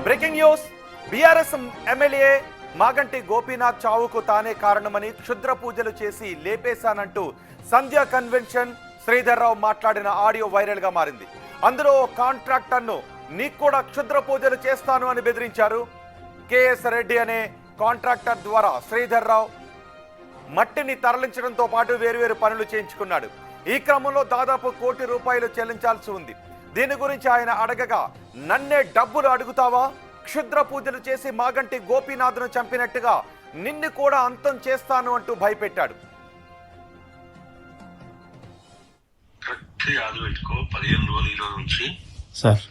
Breaking news. BRS MLA Maganti Gopinath చావుకు తానే కారణమని క్షుద్ర పూజలు చేసి లేపేశానంటూ సంధ్య కన్వెన్షన్ శ్రీధర్రావు మాట్లాడిన ఆడియో వైరల్ గా మారింది. అందులో కాంట్రాక్టర్ను నీకు కూడా క్షుద్ర పూజలు చేస్తాను అని బెదిరించారు. కేఎస్ రెడ్డి అనే కాంట్రాక్టర్ ద్వారా శ్రీధర్రావు మట్టిని తరలించడంతో పాటు వేరువేరు పనులు చేయించుకున్నాడు. ఈ క్రమంలో దాదాపు ₹1 కోటి చెల్లించాల్సి ఉంది. దీని గురించి ఆయన అడగగా, నన్నే డబ్బులు అడుగుతావా? క్షుద్ర పూజలు చేసి మాగంటి గోపీనాథ్ను చంపినట్టుగా నిన్ను కూడా అంతం చేస్తాను అంటూ భయపెట్టాడు. యాద పెట్టుకో, 15 రోజులు ఈ రోజు నుంచి సార్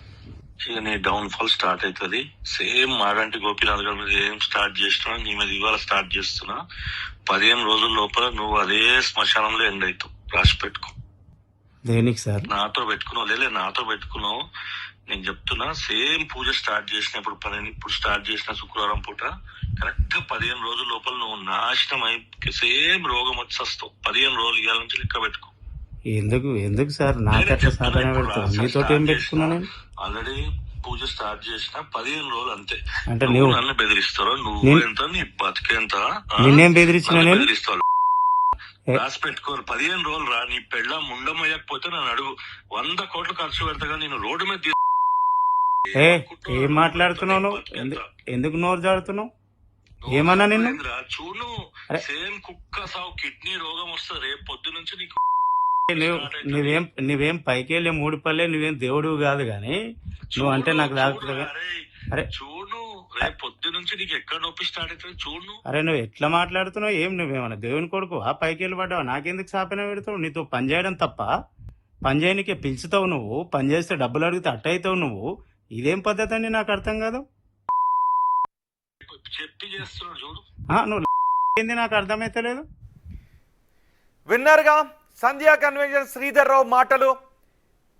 ఇక నీ డౌన్ ఫాల్ స్టార్ట్ అవుతుంది. సేమ్ మాగంటి గోపీనాథ్ గారి మీద ఏం స్టార్ట్ చేస్తున్నా నీ మీద ఇవాళ స్టార్ట్ చేస్తున్నా. 15 రోజుల లోపల నువ్వు అదే శ్మశానంలో ఎండ్ అవుతావు. రాసి పెట్టుకో. దేనికి సార్? నాతో పెట్టుకున్నావు, నాతో పెట్టుకున్నావు. నేను చెప్తున్నా, సేమ్ పూజ స్టార్ట్ చేసినప్పుడు ఇప్పుడు స్టార్ట్ చేసిన శుక్రవారం పూట కరెక్ట్ 15 రోజుల లోపల నువ్వు నాశనం అయి సేమ్ రోగం వచ్చి వస్తావు. 15 రోజులు ఇవాళ నుంచి లెక్క పెట్టుకో. ఎందుకు సార్ నాకట్లా సాధన పెడతావు? నీతో ఏం పెట్టుకున్నాను? ఆల్రెడీ పూజ స్టార్ట్ చేసిన 15 రోజులు అంతే. అంటే నువ్వు నన్ను బెదిరిస్తావు. నువ్వు ఎంత, నీ బతికేంత నిన్నేం బెదిరించిన? బెదిరిస్తావు. రాసి పెట్టుకోరు. 15 రోజులు రా. నీ పెళ్ళ ముండమయ్యకపోతే నన్ను అడుగు. 100 కోట్లు ఖర్చు పెడతా. నేను రోడ్డు మీద ఏం మాట్లాడుతున్నావు? ఎందుకు నోరు జాడుతున్నావు? ఏమన్నా నిన్ను? చూడు, సేమ్ కుక్క సావు కిడ్నీ రోగం వస్తుంది రేపు పొద్దు నుంచి నీకు. నువ్వేం పైకి వెళ్ళే 3 పల్లె, నువ్వేం దేవుడు కాదు గాని నువ్వు అంటే నాకు తాగుతుంది. అరే చూడు, రేపు పొద్దు నుంచి నీకు ఎక్కడ నొప్పి స్టార్ట్ అవుతుంది చూడు. అరే నువ్వు ఎట్లా మాట్లాడుతున్నావు? నువ్వేమన్నా దేవుని కొడుకు పైకి వెళ్ళి పడ్డావు? నాకెందుకు సాపన పెడతావు? నీతో పని చేయడం తప్ప పని చేయనికే పిలుచుతావు. నువ్వు పని చేస్తే డబ్బులు అడిగితే అట్ట అవుతావు. నువ్వు ఇదేం పద్ధతి అని నాకు అర్థం కాదు. చెప్పి చేస్తున్నావు చూడు. నువ్వు ఏంది నాకు అర్థమైతలేదు. విన్నారుగా సంధ్యా కన్వెన్షన్ శ్రీధర్రావు మాటలు.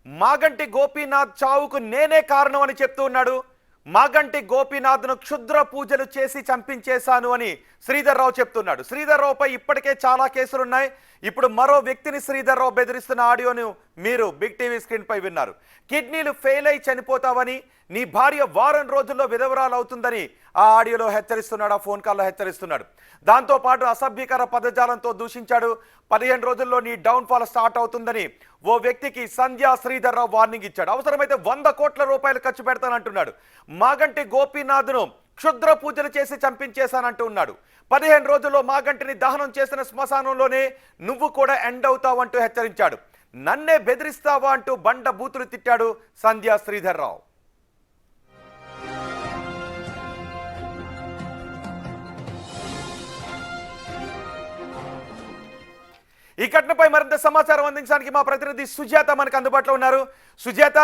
మాగంటి గోపీనాథ్ చావుకు నేనే కారణం అని చెప్తూ ఉన్నాడు. మాగంటి గోపీనాథ్ను క్షుద్ర పూజలు చేసి చంపించేశాను అని శ్రీధర్రావు చెప్తున్నాడు. శ్రీధర్రావుపై ఇప్పటికే చాలా కేసులున్నాయి. ఇప్పుడు మరో వ్యక్తిని శ్రీధర్రావు బెదిరిస్తున్న ఆడియోను మీరు బిగ్ టీవీ స్క్రీన్ పై విన్నారు. కిడ్నీలు ఫెయిల్ అయి చనిపోతావని, నీ భార్య వారం రోజుల్లో విధవరాలు అవుతుందని ఆ ఆడియోలో హెచ్చరిస్తున్నాడు. ఆ ఫోన్ కాల్లో హెచ్చరిస్తున్నాడు. దాంతోపాటు అసభ్యకర పదజాలంతో దూషించాడు. 15 రోజుల్లో నీ డౌన్ ఫాల్ స్టార్ట్ అవుతుందని ఓ వ్యక్తికి సంధ్యా శ్రీధర్రావు వార్నింగ్ ఇచ్చాడు. అవసరమైతే ₹100 కోట్ల ఖర్చు పెడతానంటున్నాడు. మాగంటి గోపీనాథ్ను క్షుద్ర పూజలు చేసి చంపించేశానంటూ ఉన్నాడు. 15 రోజుల్లో మాగంటిని దహనం చేసిన శ్మశానంలోనే నువ్వు కూడా ఎండ్ అవుతావంటూ హెచ్చరించాడు. నన్నే బెదిరిస్తావా అంటూ బండ బూతులు తిట్టాడు సంధ్యా శ్రీధర్రావు. ఈ ఘటనపై మరింత సమాచారం అందించడానికి మా ప్రతినిధి సుజాత మనకు అందుబాటులో ఉన్నారు. సుజాత,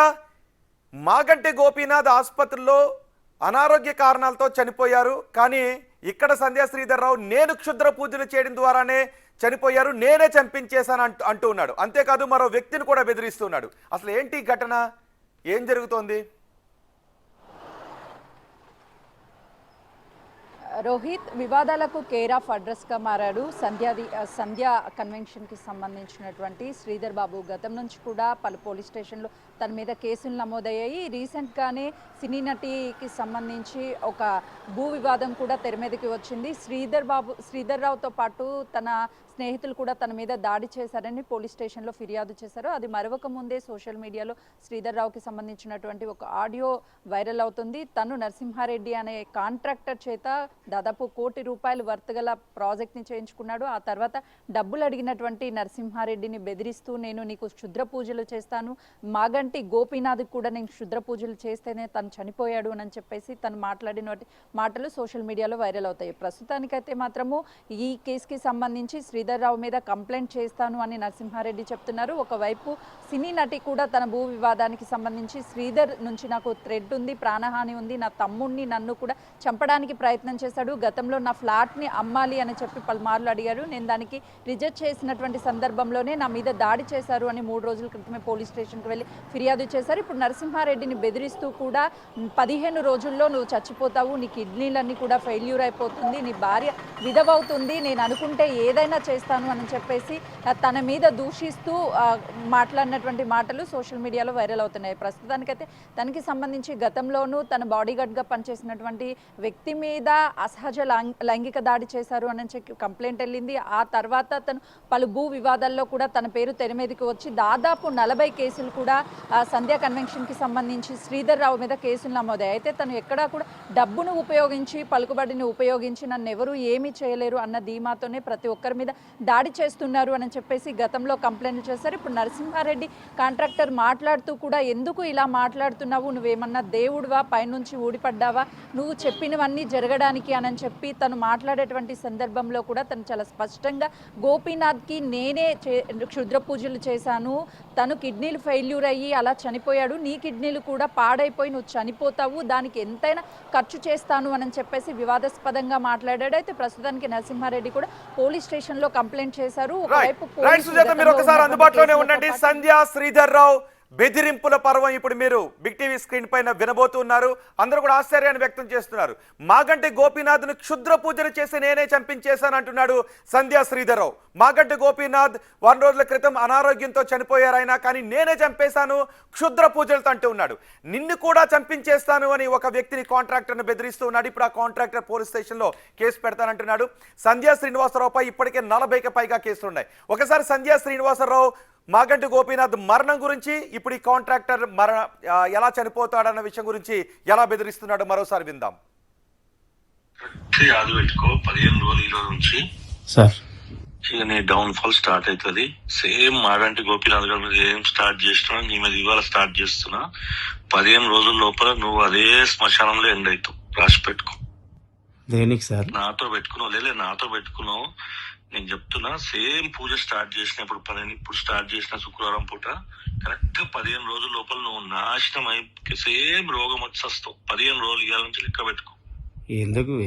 మాగంటి గోపీనాథ్ ఆసుపత్రిలో అనారోగ్య కారణాలతో చనిపోయారు. కానీ ఇక్కడ సంధ్యా శ్రీధర్రావు నేను క్షుద్ర పూజలు చేయడం ద్వారానే చనిపోయారు, నేనే చంపించేశాను అంటూ ఉన్నాడు. అంతేకాదు మరో వ్యక్తిని కూడా బెదిరిస్తున్నాడు. అసలు ఏంటి ఘటన? ఏం జరుగుతోంది? రోహిత్, వివాదాలకు కేర్ ఆఫ్ అడ్రస్గా మారాడు సంధ్యా కన్వెన్షన్కి సంబంధించినటువంటి శ్రీధర్ బాబు. గతం నుంచి కూడా పలు పోలీస్ స్టేషన్లో తన మీద కేసులు నమోదయ్యాయి. రీసెంట్గానే సినీ నటికి సంబంధించి ఒక భూ వివాదం కూడా తెర మీదకి వచ్చింది. శ్రీధర్ రావుతో పాటు తన స్నేహితులు కూడా తన మీద దాడి చేశారని పోలీస్ స్టేషన్లో ఫిర్యాదు చేశారు. అది మరొక ముందే సోషల్ మీడియాలో శ్రీధర్ రావుకి సంబంధించినటువంటి ఒక ఆడియో వైరల్ అవుతుంది. తను నరసింహారెడ్డి అనే కాంట్రాక్టర్ చేత దాదాపు ₹1 కోటి వర్త్ గల ప్రాజెక్ట్ని చేయించుకున్నాడు. ఆ తర్వాత డబ్బులు అడిగినటువంటి నరసింహారెడ్డిని బెదిరిస్తూ నేను నీకు క్షుద్ర పూజలు చేస్తాను, మాగంటి గోపీనాథ్ కూడా నేను క్షుద్ర పూజలు చేస్తేనే తను చనిపోయాడు అని చెప్పేసి తను మాట్లాడిన మాటలు సోషల్ మీడియాలో వైరల్ అవుతాయి. ప్రస్తుతానికైతే మాత్రము ఈ కేసుకి సంబంధించి శ్రీధర్రావు మీద కంప్లైంట్ చేస్తాను అని నరసింహారెడ్డి చెప్తున్నారు. ఒకవైపు సినీ నటి కూడా తన భూ వివాదానికి సంబంధించి శ్రీధర్ నుంచి నాకు థ్రెడ్ ఉంది, ప్రాణహాని ఉంది, నా తమ్ముడిని నన్ను కూడా చంపడానికి ప్రయత్నం చేశాడు, గతంలో నా ఫ్లాట్ని అమ్మాలి అని చెప్పి పలుమార్లు అడిగారు, నేను దానికి రిజెక్ట్ చేసినటువంటి సందర్భంలోనే నా మీద దాడి చేశారు అని 3 రోజుల క్రితమే పోలీస్ స్టేషన్కి వెళ్ళి ఫిర్యాదు చేశారు. ఇప్పుడు నరసింహారెడ్డిని బెదిరిస్తూ కూడా 15 రోజుల్లో నువ్వు చచ్చిపోతావు, నీ కిడ్నీలన్నీ కూడా ఫెయిల్యూర్ అయిపోతుంది, నీ భార్య విధవవుతుంది, నేను అనుకుంటే ఏదైనా చేస్తాను అని చెప్పేసి తన మీద దూషిస్తూ మాట్లాడినటువంటి మాటలు సోషల్ మీడియాలో వైరల్ అవుతున్నాయి. ప్రస్తుతానికైతే తనకి సంబంధించి గతంలోనూ తన బాడీగార్డ్గా పనిచేసినటువంటి వ్యక్తి మీద అసహజ లైంగిక దాడి చేశారు అని కంప్లైంట్ వెళ్ళింది. ఆ తర్వాత తను పలు భూ వివాదాల్లో కూడా తన పేరు తెర మీదకి వచ్చి దాదాపు 40 కేసులు కూడా సంధ్యా కన్వెన్షన్కి సంబంధించి శ్రీధర్ రావు మీద కేసులు నమోదాయి. అయితే తను ఎక్కడా కూడా డబ్బును ఉపయోగించి పలుకుబడిని ఉపయోగించి నన్ను ఎవరు ఏమీ చేయలేరు అన్న ధీమాతోనే ప్రతి ఒక్కరి మీద దాడి చేస్తున్నారు అని చెప్పేసి గతంలో కంప్లైంట్ చేశారు. ఇప్పుడు నరసింహారెడ్డి కాంట్రాక్టర్ మాట్లాడుతూ కూడా ఎందుకు ఇలా మాట్లాడుతున్నావు, నువ్వేమన్నా దేవుడివా, పైనుంచి ఊడిపడ్డావా, నువ్వు చెప్పినవన్నీ జరగడానికి అని చెప్పి తను మాట్లాడేటువంటి సందర్భంలో కూడా తను చాలా స్పష్టంగా గోపీనాథ్కి నేనే క్షుద్ర పూజలు చేశాను, తను కిడ్నీలు ఫెయిల్యూర్ అయ్యి అలా చనిపోయాడు, నీ కిడ్నీలు కూడా పాడైపోయి నువ్వు చనిపోతావు, దానికి ఎంతైనా ఖర్చు చేస్తాను అని చెప్పేసి వివాదాస్పదంగా మాట్లాడాడు. అయితే ప్రస్తుతానికి నరసింహారెడ్డి కూడా పోలీస్ స్టేషన్ లో కంప్లైంట్ చేశారు. ఒకవైపు మీరు ఒకసారి అందుబాటులోనే ఉండండి. సంధ్య శ్రీధర్ రావు బెదిరింపుల పర్వం ఇప్పుడు మీరు బిగ్ టీవీ స్క్రీన్ పైన వినబోతున్నారు. అందరూ కూడా ఆశ్చర్యాన్ని వ్యక్తం చేస్తున్నారు. మాగంటి గోపీనాథ్ను క్షుద్ర పూజలు చేసి నేనే చంపించేశాను అంటున్నాడు సంధ్య శ్రీధర్ రావు. మాగంటి గోపీనాథ్ 1 రోజుల క్రితం అనారోగ్యంతో చనిపోయారైనా కానీ నేనే చంపేశాను క్షుద్ర పూజలతో అంటూ ఉన్నాడు. నిన్ను కూడా చంపించేస్తాను అని ఒక వ్యక్తిని కాంట్రాక్టర్ను బెదిరిస్తూ ఉన్నాడు. ఇప్పుడు ఆ కాంట్రాక్టర్ పోలీస్ స్టేషన్లో కేసు పెడతానంటున్నాడు. సంధ్యా శ్రీనివాసరావుపై ఇప్పటికే 40కి పైగా కేసులున్నాయి. ఒకసారి సంధ్యా శ్రీనివాసరావు మాగంటి గోపీనాథ్ మరణం గురించి, ఇప్పుడు ఈ కాంట్రాక్టర్ ఎలా చనిపోతాడన్న విషయం గురించి ఎలా బెదిరిస్తున్నాడు మరోసారి విందాం. యాద పెట్టుకో 15 రోజులు ఈ రోజు నుంచి సార్ ఇక నీ డౌన్ ఫాల్ స్టార్ట్ అవుతుంది. సేమ్ మాగంటి గోపీనాథ్ గారి మీద ఏం స్టార్ట్ చేస్తున్నా నీ మీద ఇవాళ స్టార్ట్ చేస్తున్నా. 15 రోజుల లోపల నువ్వు అదే శ్మశానంలో ఎండ్ అవుతావు. రాసి పెట్టుకో. దేనికి సార్? నాతో పెట్టుకున్నావు నాతో పెట్టుకున్నావు. నేను చెప్తున్నా సేమ్ పూజ స్టార్ట్ చేసిన ఇప్పుడు స్టార్ట్ చేసిన శుక్రవారం పూట కరెక్ట్ 15 రోజుల లోపల నువ్వు నాశనం అయి సేమ్ రోగం వచ్చి వస్తావు. 15 రోజులు ఇవాళ నుంచి లెక్క పెట్టుకో.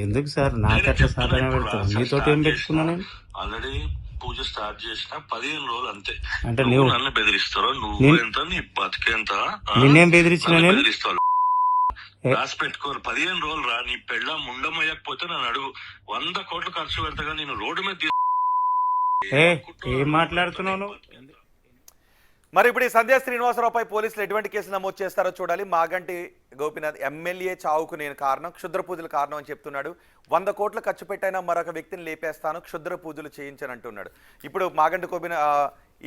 ఎందుకు సార్ నాకు అట్లా సాధన పెడతావు? నీతో ఏం పెట్టుకున్నాను? ఆల్రెడీ పూజ స్టార్ట్ చేసిన 15 రోజులు అంతే. అంటే నువ్వు నన్ను బెదిరిస్తావు. నువ్వు ఎంత నీ బతికేంత నిన్నేం బెదిరించిన? బెదిరిస్తావు. రాసి పెట్టుకోరు. 15 రోజులు రా. నీ పెళ్ళ ముండమయ్యకపోతే నన్ను అడుగు. 100 కోట్లు ఖర్చు పెడతా నేను రోడ్డు మీద ఏం మాట్లాడుతున్నావు? మరి ఇప్పుడు ఈ సంధ్యా శ్రీనివాసరావుపై పోలీసులు ఎటువంటి కేసులు నమోదు చేస్తారో చూడాలి. మాగంటి గోపీనాథ్ ఎమ్మెల్యే చావుకు నేను కారణం, క్షుద్ర పూజలు కారణం అని చెప్తున్నాడు. 100 కోట్లు ఖర్చు పెట్టైనా మరొక వ్యక్తిని లేపేస్తాను, క్షుద్ర పూజలు చేయించని అంటున్నాడు. ఇప్పుడు మాగంటి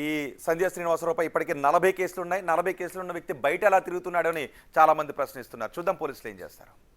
ఈ సంధ్యా శ్రీనివాసరావుపై ఇప్పటికే 40 కేసులు ఉన్నాయి. 40 కేసులు ఉన్న వ్యక్తి బయట ఎలా తిరుగుతున్నాడని చాలా మంది ప్రశ్నిస్తున్నారు. చూద్దాం పోలీసులు ఏం చేస్తారు.